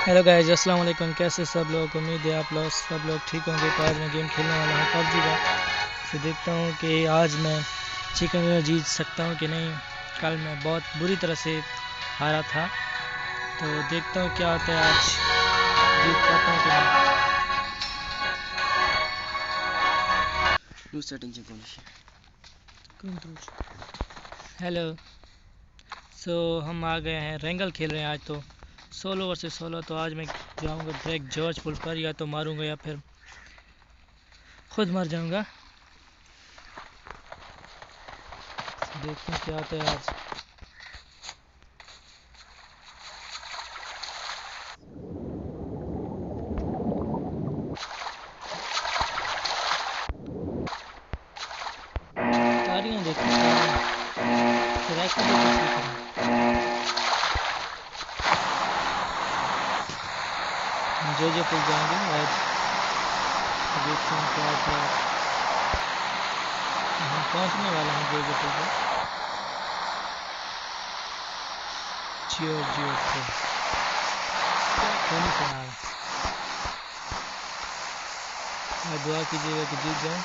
Hello guys, अस्सलाम वालेकुम। कैसे सब लोग? उम्मीद है आप लोग सब लोग ठीक होंगे। तो आज मैं गेम खेलने वाला हूँ पबजी का। तो देखता हूँ कि आज मैं चिकन डिनर जीत सकता हूँ कि नहीं। कल मैं बहुत बुरी तरह से हारा था, तो देखता हूँ क्या होता है, आज जीत पाता हूँ कि नहीं। हेलो, सो हम आ गए हैं, रेंगल खेल रहे हैं आज। तो 16 वर्सेस 16। तो आज मैं जाऊँगा डायरेक्ट जॉर्ज पुल पर, या तो मारूँगा या फिर खुद मर जाऊँगा। देखते हैं क्या होता है आज। तारियां देखो, तारियां हम जो पुल जाएंगे आज। देखते हैं क्या होता है। हम पहुंचने वाले हैं जो पुल पर। जियो जियो पुल कौन सा नाम है? दुआ कीजिएगा कि जीत जाऊं।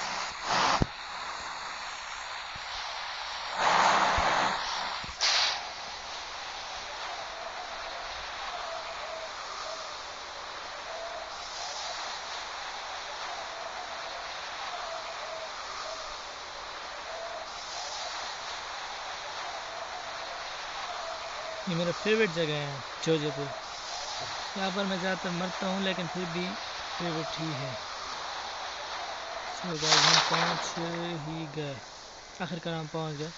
ये मेरा फेवरेट जगह है जोधपुर। यहाँ पर मैं ज़्यादातर मरता हूँ, लेकिन फिर भी फेवरेट ही है। सो गाइस, हम पहुँच ही गए, आखिरकार हम पहुँच गए।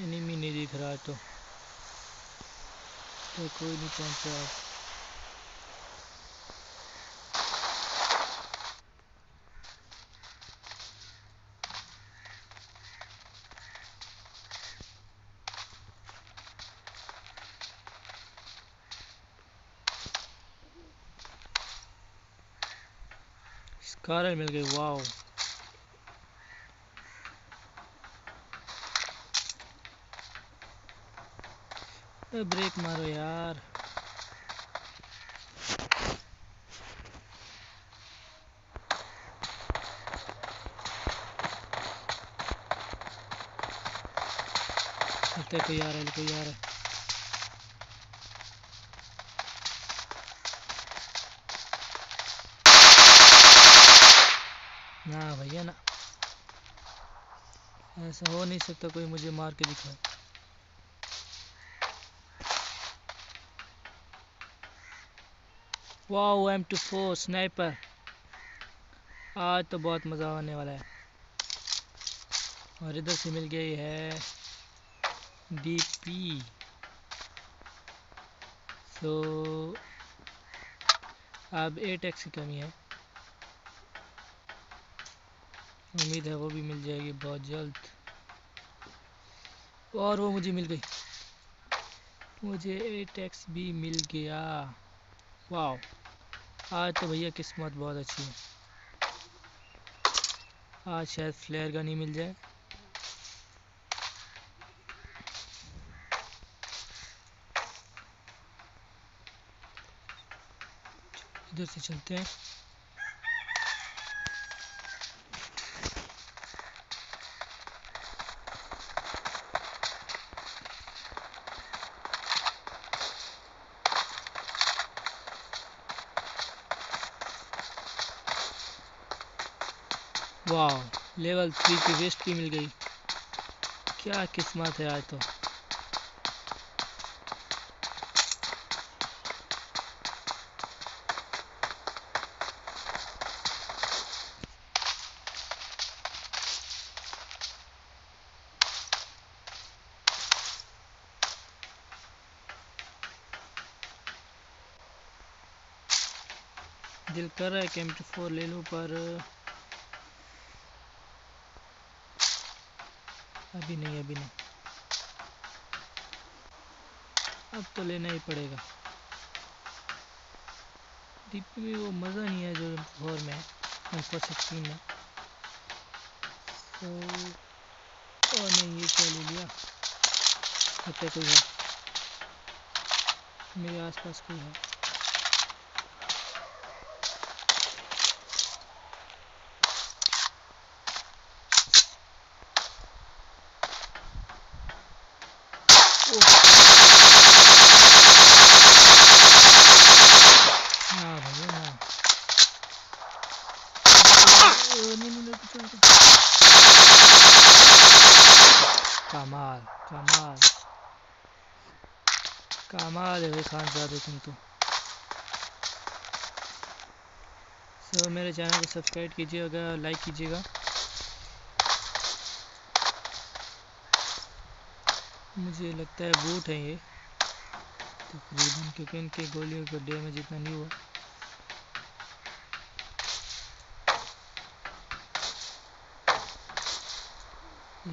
एनिमी नहीं दिख रहा है तो कोई नहीं पहुँचा। स्कारल मिल गई, वाओ। ब्रेक मारो यार। कोई आ रहा है, कोई आ रहा है। ना भैया ना, ऐसा हो नहीं सकता कोई मुझे मार के दिखाए। Wow, M24 sniper. आज तो बहुत मज़ा आने वाला है। और इधर से मिल गई है DP। तो अब 8x की कमी है, उम्मीद है वो भी मिल जाएगी बहुत जल्द। और वो मुझे मिल गई, मुझे 8x भी मिल गया। वाओ, आज तो भैया किस्मत बहुत अच्छी है। आज शायद फ्लेयर गन ही मिल जाए। इधर से चलते हैं। वाह, लेवल 3 की वेस्ट भी मिल गई। क्या किस्मत है आज तो। दिल कर रहा है कि M24 ले लूं, पर अभी नहीं, अभी नहीं। अब तो लेना ही पड़ेगा। DP में वो मज़ा नहीं है जो M4 में है, M416 में। तो और नहीं, ये क्या ले लिया। लगता है कोई है। मेरे आसपास कोई है। हाँ भैया हाँ। कमाल कमाल कमाल है भाई खानजादे तुम तो। सो मेरे चैनल को सब्सक्राइब कीजिएगा, लाइक कीजिएगा। मुझे लगता है बूट है ये तकरीबन, क्योंकि इनके गोलियों का डैमेज इतना नहीं हुआ।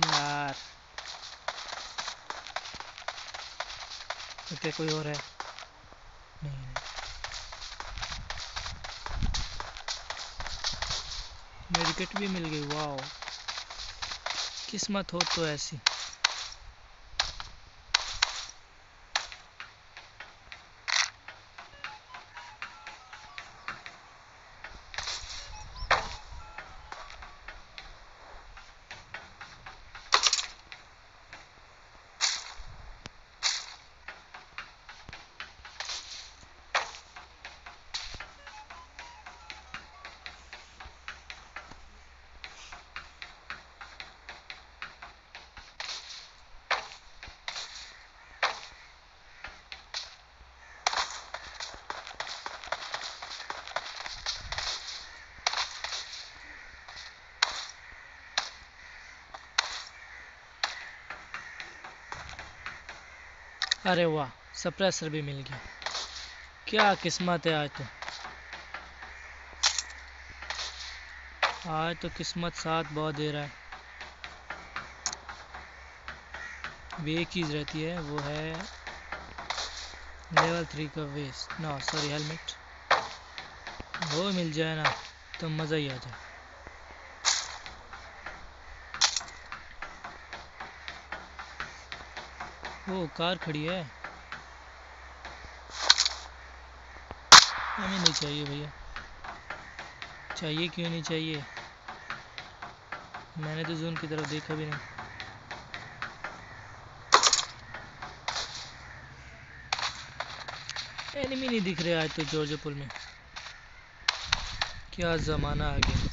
यार क्या कोई और है? नहीं नहीं, मेडिकेट भी मिल गई। वाओ, किस्मत हो तो ऐसी। अरे वाह, सप्रेसर भी मिल गया। क्या किस्मत है आज तो। आज तो किस्मत साथ बहुत दे रहा है। भी एक चीज़ रहती है, वो है लेवल 3 का वेस्ट, ना सॉरी हेलमेट। वो मिल जाए ना तो मज़ा ही आ जाए। वो कार खड़ी है, हमें नहीं चाहिए भैया। चाहिए क्यों नहीं चाहिए, मैंने तो जोन की तरफ देखा भी नहीं। एनिमी नहीं दिख रहे आज तो जॉर्जपुर में। क्या ज़माना आ गया।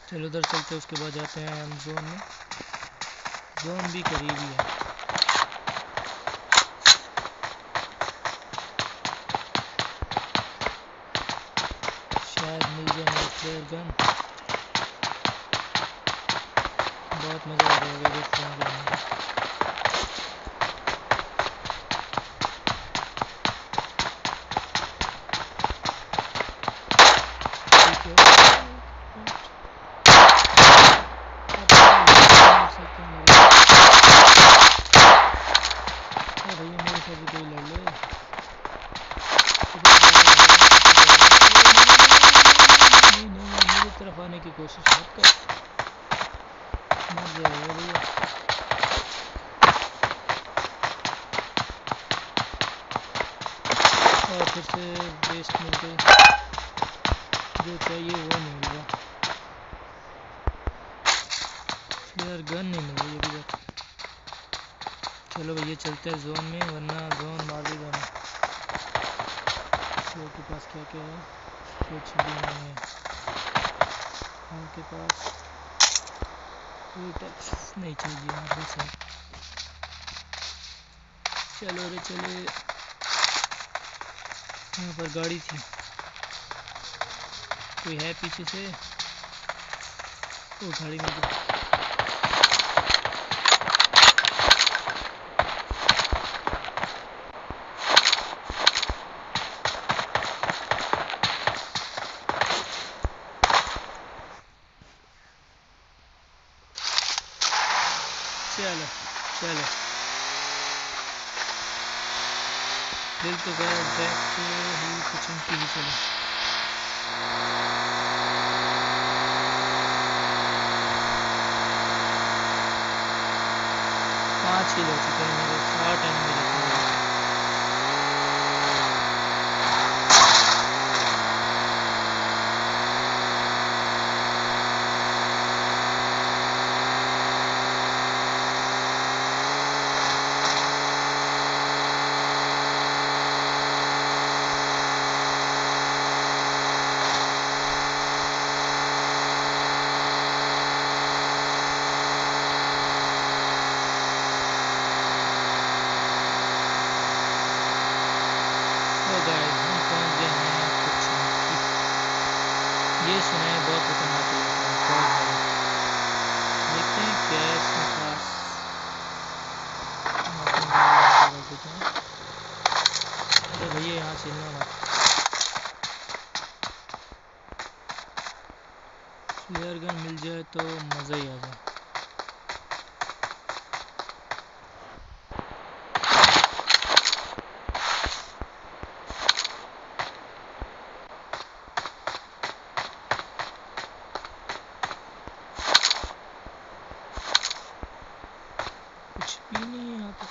चलो उधर चलते, उसके बाद जाते हैं हम जोन में। जोन भी करीबी है। शायद मिल जाए मेरा फ्लेयर गन। बहुत मज़ा आ जाएगा जब फ्लेयर गन मिलेगा। ठीक है, भैया मेरे साथ भी कोई लड़ ले। मेरी तरफ आने की कोशिश मत कर, मर जाएगा भैया। और फिर से वेस्ट मिल गई, जो चाहिए वो नहीं मिला। फ्लेयर गन नहीं मिल रही अभी तक। चलो भैया चलते हैं जोन में, वरना जोन मार देगा ना। के पास क्या क्या है? कुछ भी नहीं है। उनके पास नहीं चाहिए यहाँ पे सर। चलो रे चले, यहाँ पर गाड़ी थी, कोई है पीछे से। वो गाड़ी में चलो चलो दिल तो गया बैक ही कुछ इनकी ही। चलो 5 किल हो चुके हैं मेरे, 60 एनिमी रहते हैं। गाइस हम पहुंच गए हैं कुछ ये सुना है बहुत खतरनाक इलाका है, बहुत ज़्यादा। देखते हैं क्या है इसमें खास। हम अपनी गाड़ी रख देते हैं। अरे भैया यहाँ से हिलना मत। फ्लेयर गन मिल जाए तो मज़ा ही आ जाए। कुछ भी नहीं है यहाँ पे।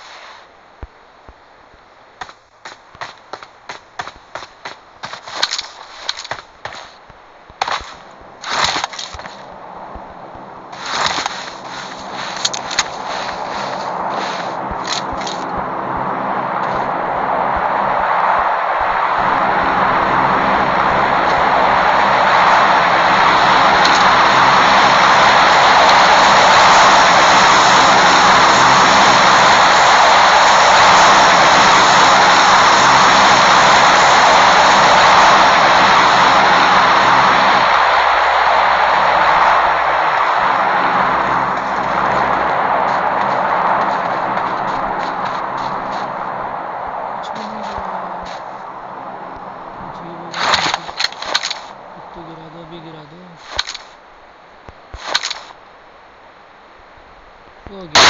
हो गया,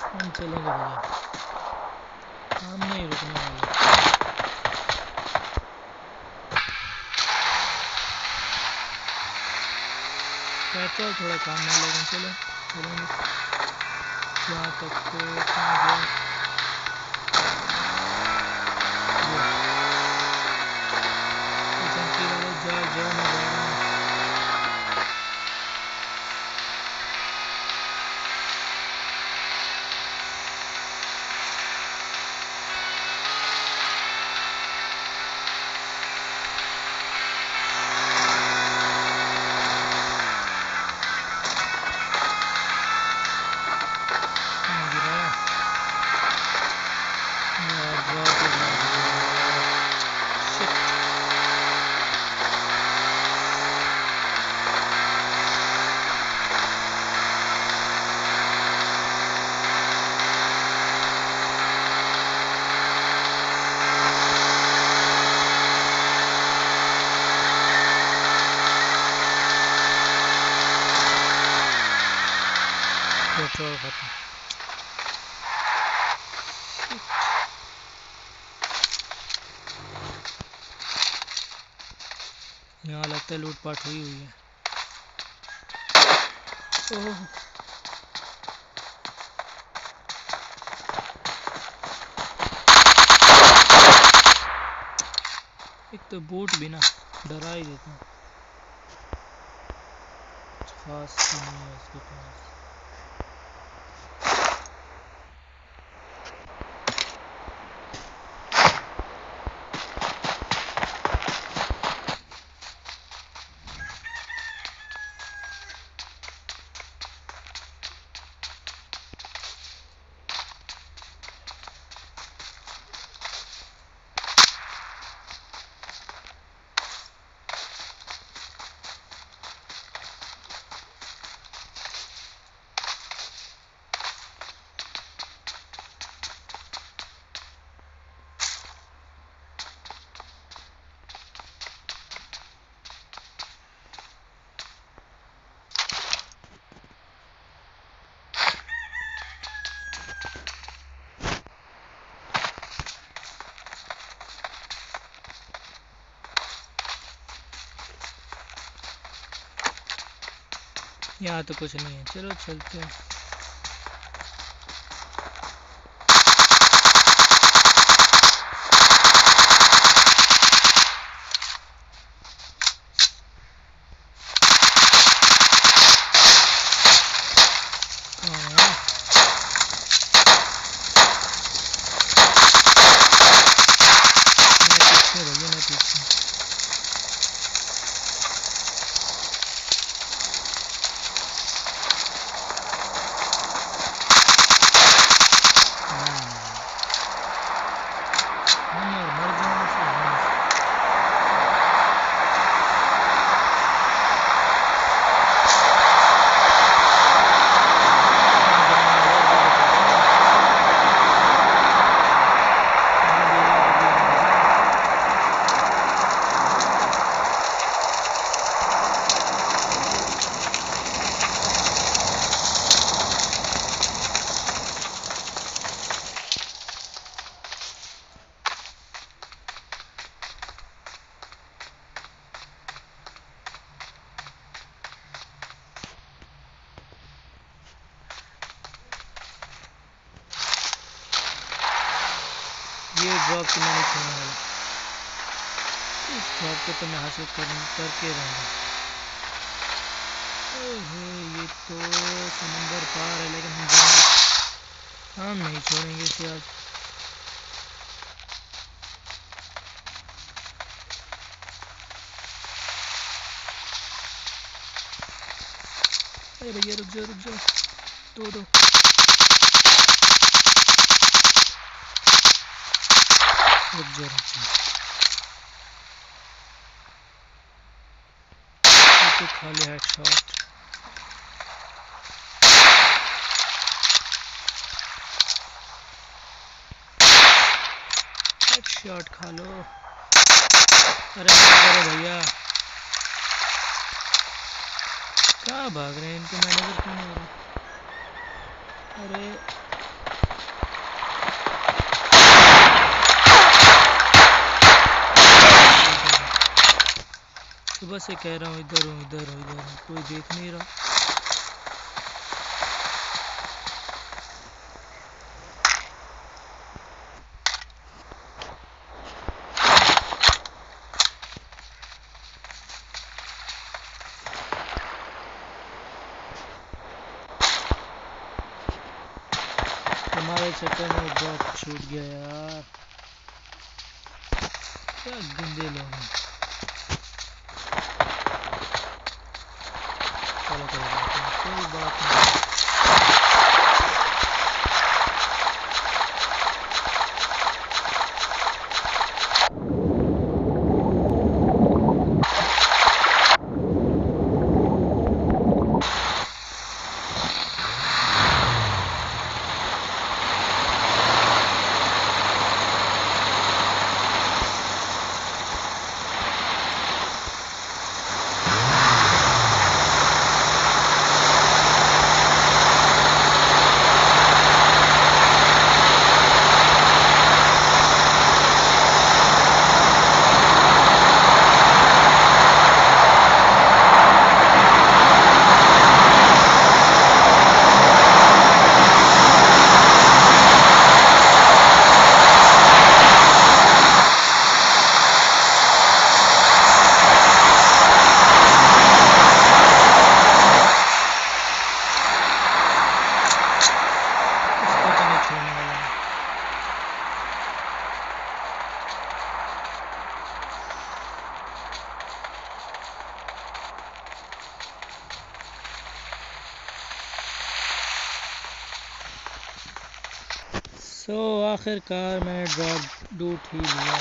हम चलेंगे भैया, हम नहीं रुकने वाले। पेट्रोल थोड़ा काम है लेकिन चलो चलेंगे। यहाँ तक कहाँ गया? जाओ जाओ मैं जा रहा हूँ। पेट्रोल खत्म। यहाँ लगता है लूटपाट हुई है। ओह एक तो बूट भी ना डरा ही देते हैं। कुछ खास नहीं है इसके पास। यहाँ तो कुछ नहीं है, चलो चलते हैं। ये ड्रॉप तो मैं नहीं छोड़ने वाला, इस ड्रॉप को तो मैं हासिल करके रहूँगा। ये तो समंदर पार है, लेकिन हम जाएंगे, हम नहीं छोड़ेंगे इसे आज। अरे भैया रुक जाओ रुक जाओ, दो रुक जाओ। तो खाली हेडशॉट, हेडशॉट खा लो। अरे भैया कहाँ भाग रहे हैं, इनको मैं नजर क्यों नहीं आ रहा। अरे सुबह से कह रहा हूँ इधर हूँ इधर हूँ इधर हूँ, कोई देख नहीं रहा। हमारे चक्कर में ड्रॉप छूट गया यार, क्या गंदे लोग हैं। चलो कोई बात नहीं। आखिरकार मैंने ड्रॉप ढूंढ ही लिया।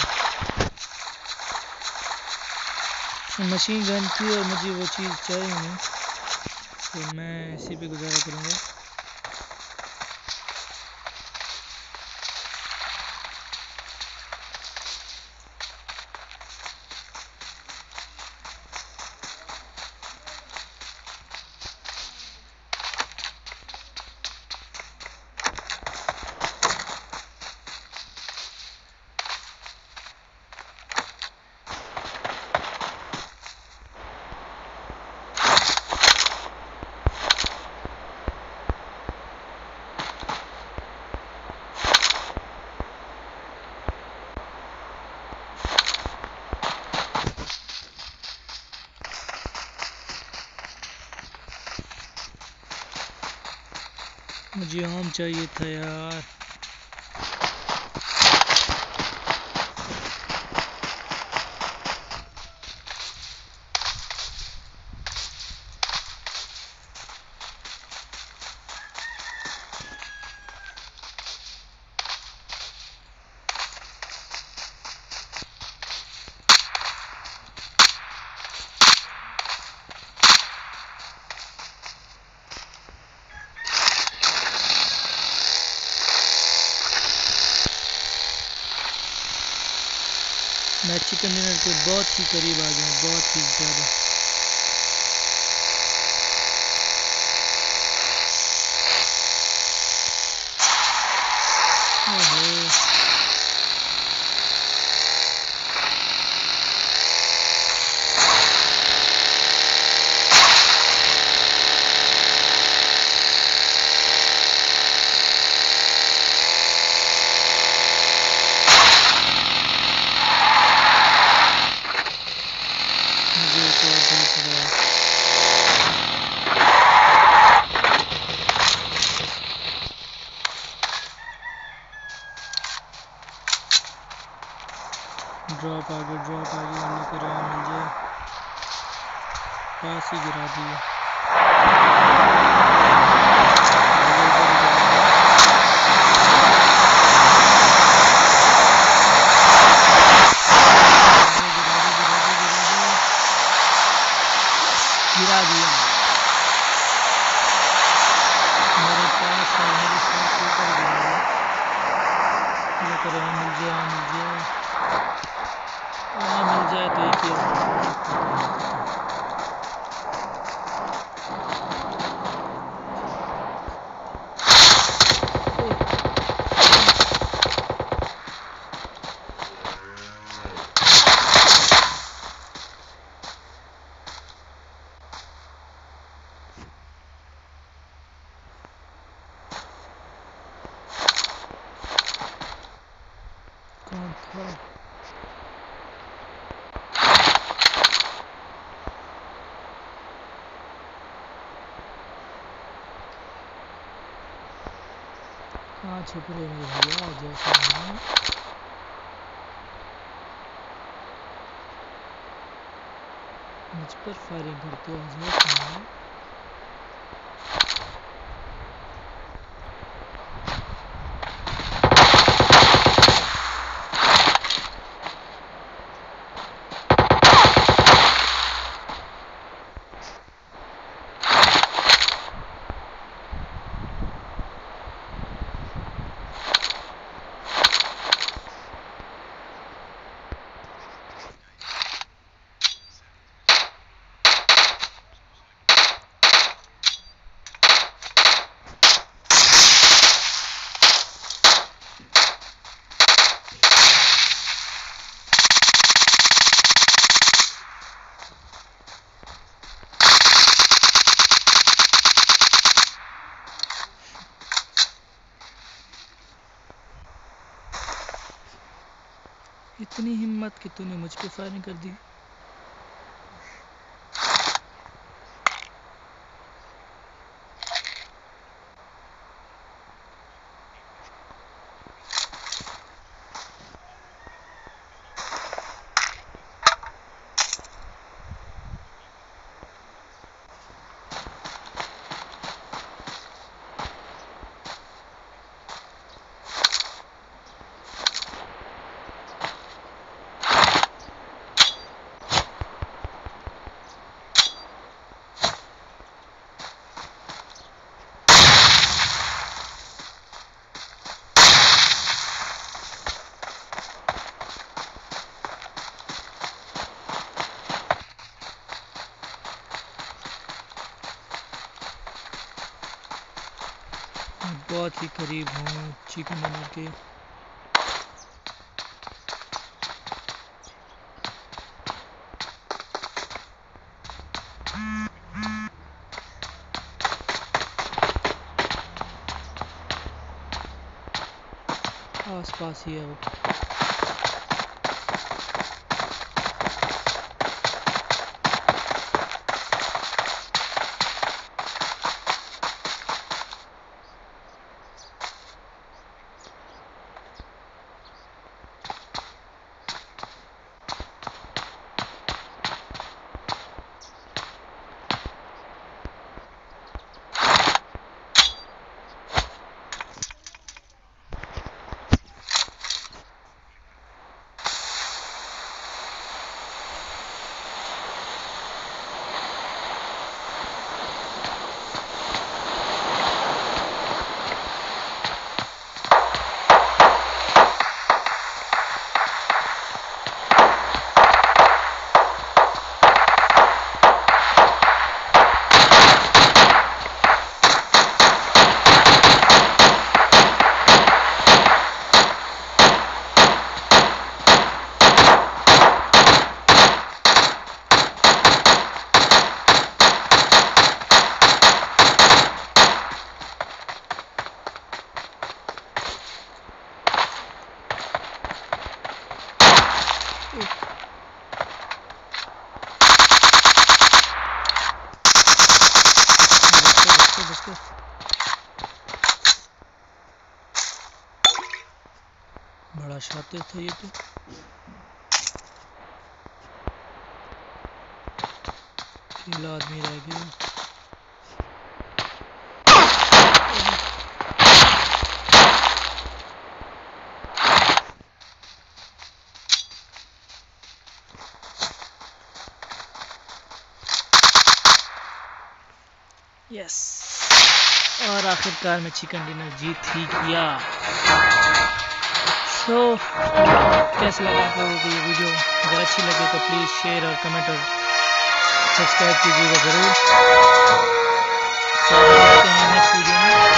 मशीन गन थी और मुझे वो चीज़ चाहिए नहीं, तो मैं इसी पे गुजारा करूँगा। मुझे आम चाहिए था यार। मैं चिकन डिनर के बहुत ही करीब आ गया, बहुत ही ज़्यादा। मुझे एक और देख रहा है। ड्रॉप आगे अल्लाह करे मिल जाए। पास ही गिरा दिया। गिरा दिया मेरे पास है, मेरे सर के ऊपर गिरा दिया। अल्लाह करे मिल जाए मिल जाए तो एक ही कौन था। कहाँ छुप रहे मेरे भैया, जैसा है मुझ पर फायरिंग करते हो। इतनी हिम्मत कि तूने मुझ पे फायरिंग कर दी। बहुत ही करीब हूँ चिकन डिनर के। आस पास ही है वो। बड़ा शातिर था ये तो। अकेला आदमी रह गया। यस, और आखिरकार में चिकन डिनर जीत ही गया। सो कैसा लगा आप लोगों को ये वीडियो? अगर अच्छी लगे तो प्लीज़ शेयर और कमेंट और सब्सक्राइब कीजिएगा ज़रूर। तो मिलते हैं नेक्स्ट वीडियो में।